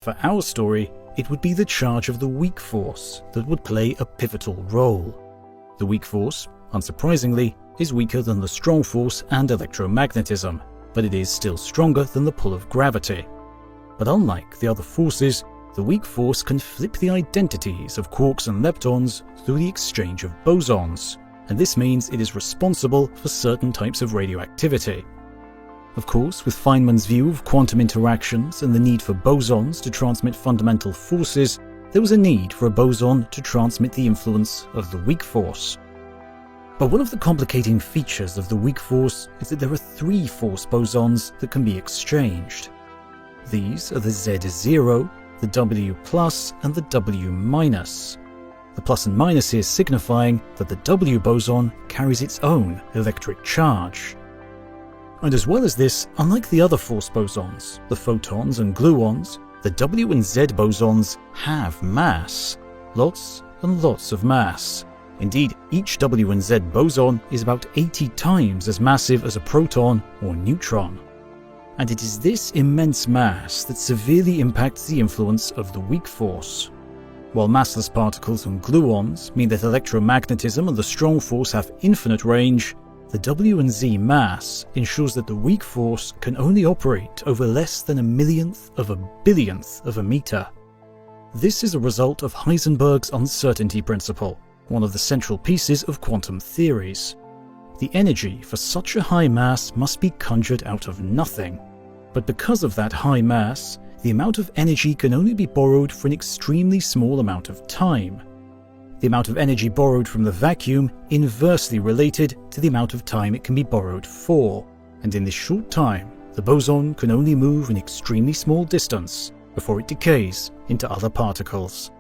For our story, it would be the charge of the weak force that would play a pivotal role. The weak force, unsurprisingly, is weaker than the strong force and electromagnetism, but it is still stronger than the pull of gravity. But unlike the other forces, the weak force can flip the identities of quarks and leptons through the exchange of bosons, and this means it is responsible for certain types of radioactivity. Of course, with Feynman's view of quantum interactions and the need for bosons to transmit fundamental forces, there was a need for a boson to transmit the influence of the weak force. But one of the complicating features of the weak force is that there are three force bosons that can be exchanged. These are the Z0, the W+, and the W-. The plus and minus here signifying that the W boson carries its own electric charge. And as well as this, unlike the other force bosons, the photons and gluons, the W and Z bosons have mass. Lots and lots of mass. Indeed, each W and Z boson is about 80 times as massive as a proton or neutron. And it is this immense mass that severely impacts the influence of the weak force. While massless particles and gluons mean that electromagnetism and the strong force have infinite range, the W and Z mass ensures that the weak force can only operate over less than a millionth of a billionth of a meter. This is a result of Heisenberg's uncertainty principle, one of the central pieces of quantum theories. The energy for such a high mass must be conjured out of nothing. But because of that high mass, the amount of energy can only be borrowed for an extremely small amount of time. The amount of energy borrowed from the vacuum inversely related to the amount of time it can be borrowed for, and in this short time, the boson can only move an extremely small distance before it decays into other particles.